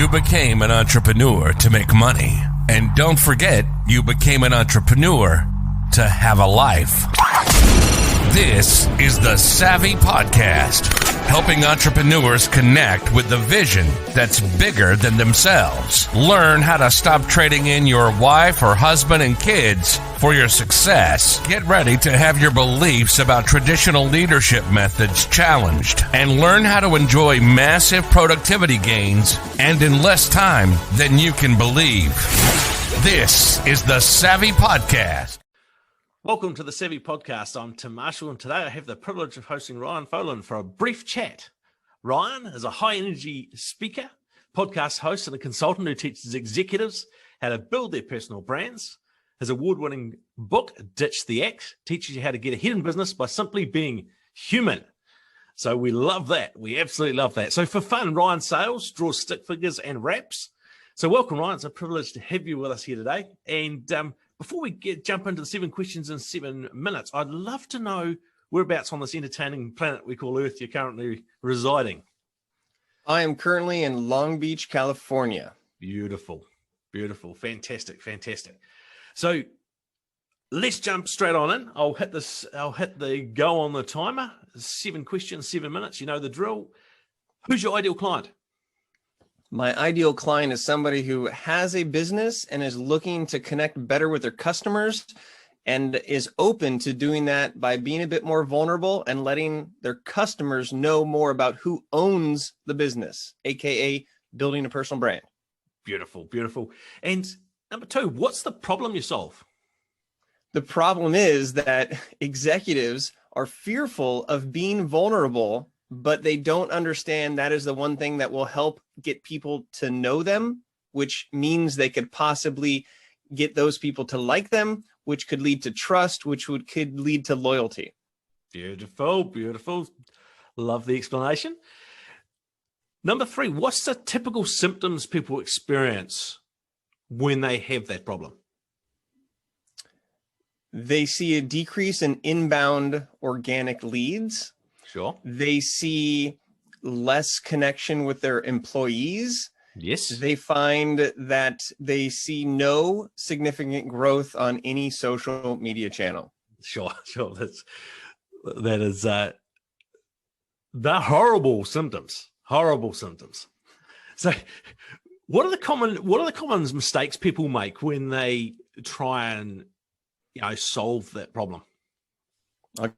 You became an entrepreneur to make money. And don't forget, you became an entrepreneur to have a life. This is the Savvy Podcast, helping entrepreneurs connect with the vision that's bigger than themselves. Learn how to stop trading in your wife or husband and kids for your success. Get ready to have your beliefs about traditional leadership methods challenged and learn how to enjoy massive productivity gains and in less time than you can believe. This is the Savvy Podcast. Welcome to the Savvy Podcast. I'm Tim Marshall, and today I have the privilege of hosting Ryan Foland for a brief chat. Ryan is a high-energy speaker, podcast host, and a consultant who teaches executives how to build their personal brands. His award-winning book, Ditch the Act, teaches you how to get ahead in business by simply being human. So we love that. We absolutely love that. So for fun, Ryan sales, draws stick figures, and raps. So welcome, Ryan. It's a privilege to have you with us here today. And before we jump into the 7 questions in 7 minutes, I'd love to know whereabouts on this entertaining planet we call Earth you're currently residing. I am currently in Long Beach, California. Beautiful, beautiful, fantastic, fantastic. So let's jump straight on in. I'll hit the go on the timer. 7 questions, 7 minutes. You know the drill. Who's your ideal client? My ideal client is somebody who has a business and is looking to connect better with their customers and is open to doing that by being a bit more vulnerable and letting their customers know more about who owns the business, aka building a personal brand. Beautiful, beautiful. And number 2, what's the problem you solve? The problem is that executives are fearful of being vulnerable, but they don't understand that is the one thing that will help get people to know them, which means they could possibly get those people to like them, which could lead to trust, which could lead to loyalty. Beautiful, beautiful. Love the explanation. Number 3, what's the typical symptoms people experience when they have that problem? They see a decrease in inbound organic leads. Sure. They see less connection with their employees. Yes. They find that they see no significant growth on any social media channel. Sure. That is the horrible symptoms. Horrible symptoms. So what are the common mistakes people make when they try and solve that problem? I'll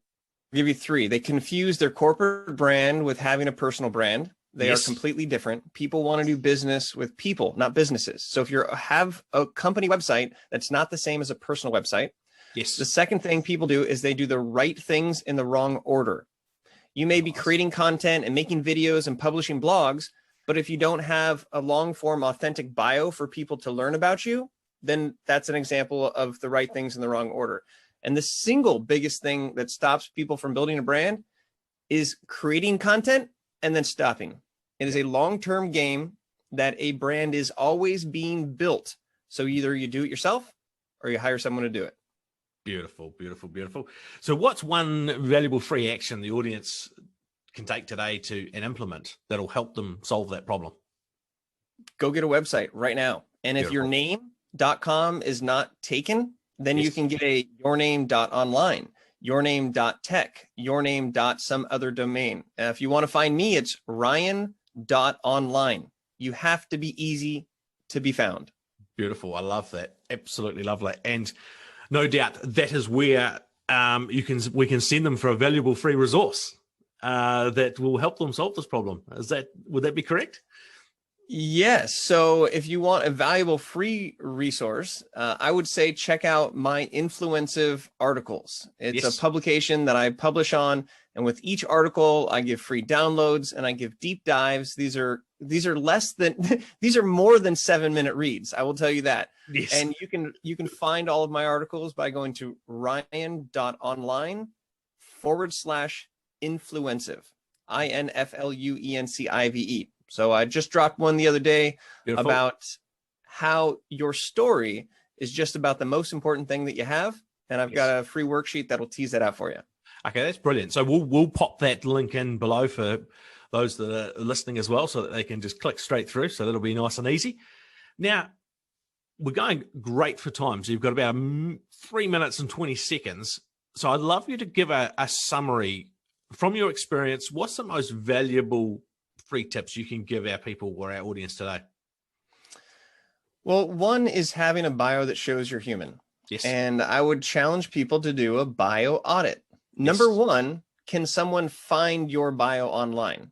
give you 3. They confuse their corporate brand with having a personal brand. They Yes. are completely different. People want to do business with people, not businesses. So if you have a company website, that's not the same as a personal website. Yes. The second thing people do is they do the right things in the wrong order. You may be creating content and making videos and publishing blogs, but if you don't have a long form, authentic bio for people to learn about you, then that's an example of the right things in the wrong order. And the single biggest thing that stops people from building a brand is creating content and then stopping. It is a long-term game that a brand is always being built. So either you do it yourself or you hire someone to do it. Beautiful, beautiful, beautiful. So what's one valuable free action the audience can take today and implement that'll help them solve that problem? Go get a website right now. And if your name.com is not taken, then you can get a yourname.online, yourname.tech, yourname.some other domain. If you want to find me, it's ryan.online. You have to be easy to be found. Beautiful. I love that. Absolutely love that. And no doubt that is where we can send them for a valuable free resource that will help them solve this problem. Would that be correct? Yes. So if you want a valuable free resource, I would say check out my Influensive articles. It's a publication that I publish on, and with each article, I give free downloads and I give deep dives. These are less than these are more than 7-minute reads. I will tell you that. Yes. And you can find all of my articles by going to ryan.online/influensive, INFLUENCIVE. So I just dropped one the other day about how your story is just about the most important thing that you have. And I've got a free worksheet that'll tease that out for you. Okay, that's brilliant. So we'll pop that link in below for those that are listening as well, so that they can just click straight through. So that'll be nice and easy. Now, we're going great for time. So you've got about 3 minutes and 20 seconds. So I'd love you to give a summary from your experience. What's the most valuable free tips you can give our people or our audience today? Well, one is having a bio that shows you're human. Yes. And I would challenge people to do a bio audit. Number one, can someone find your bio online?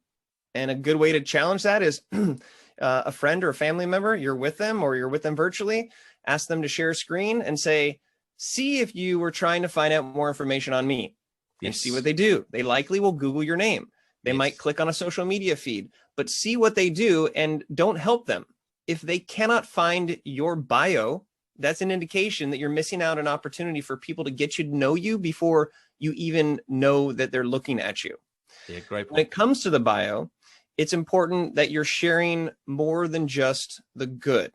And a good way to challenge that is a friend or a family member, you're with them or you're with them virtually, ask them to share a screen and say, see if you were trying to find out more information on me. And see what they do. They likely will Google your name. They might click on a social media feed, but see what they do and don't help them. If they cannot find your bio, that's an indication that you're missing out an opportunity for people to get you to know you before you even know that they're looking at you. Yeah, great point. When it comes to the bio, it's important that you're sharing more than just the good.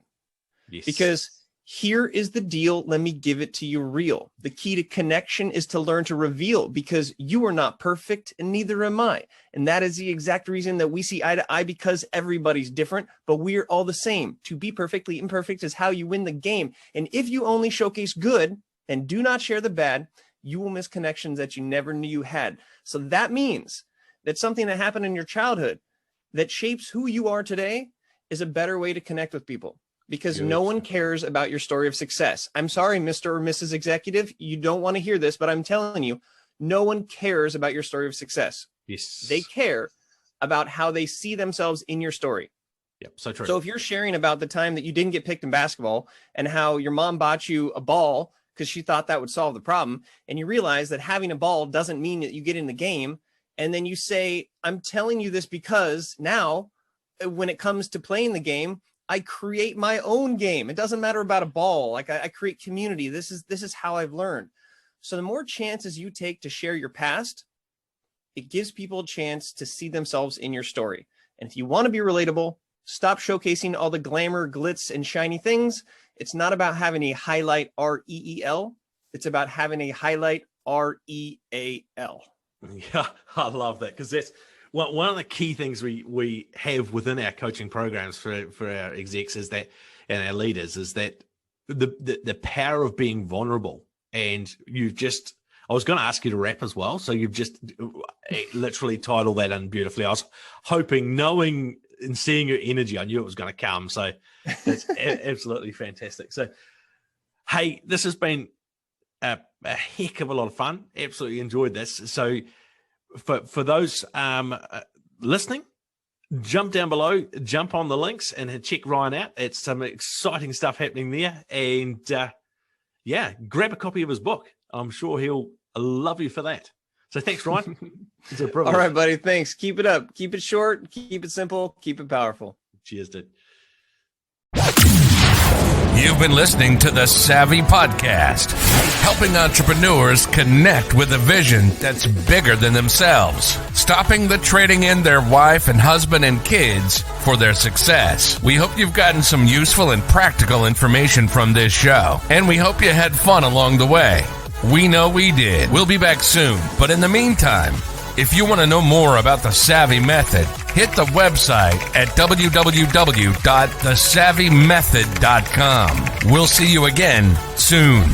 Yes. Because here is the deal. Let me give it to you real. The key to connection is to learn to reveal, because you are not perfect and neither am I. And that is the exact reason that we see eye to eye, because everybody's different, but we're all the same. To be perfectly imperfect is how you win the game. And if you only showcase good and do not share the bad, you will miss connections that you never knew you had. So that means that something that happened in your childhood that shapes who you are today is a better way to connect with people. Because no one cares about your story of success. I'm sorry, Mr. or Mrs. Executive, you don't want to hear this, but I'm telling you, no one cares about your story of success. Yes. They care about how they see themselves in your story. Yep, so true. So if you're sharing about the time that you didn't get picked in basketball and how your mom bought you a ball because she thought that would solve the problem, and you realize that having a ball doesn't mean that you get in the game, and then you say, I'm telling you this because now when it comes to playing the game, I create my own game. It doesn't matter about a ball. Like I create community. This is how I've learned. So the more chances you take to share your past, it gives people a chance to see themselves in your story. And if you want to be relatable, stop showcasing all the glamour, glitz, and shiny things. It's not about having a highlight REEL. It's about having a highlight REAL. Yeah, I love that, because that's one of the key things we have within our coaching programs for our execs is that, and our leaders, is that the power of being vulnerable. And I was going to ask you to rap as well, so you've just literally tied all that in beautifully. I was hoping, knowing and seeing your energy, I knew it was going to come. So that's absolutely fantastic. So, hey, this has been a heck of a lot of fun. Absolutely enjoyed this. So for those listening, jump down below, jump on the links and check Ryan out. It's some exciting stuff happening there. And grab a copy of his book. I'm sure he'll love you for that. So thanks, Ryan. It's a privilege. All right, buddy. Thanks. Keep it up. Keep it short. Keep it simple. Keep it powerful. Cheers, dude. You've been listening to the Savvy Podcast, helping entrepreneurs connect with a vision that's bigger than themselves, stopping the trading in their wife and husband and kids for their success. We hope you've gotten some useful and practical information from this show, and we hope you had fun along the way. We know we did. We'll be back soon, but in the meantime, if you want to know more about the Savvy Method, hit the website at www.thesavvymethod.com. We'll see you again soon.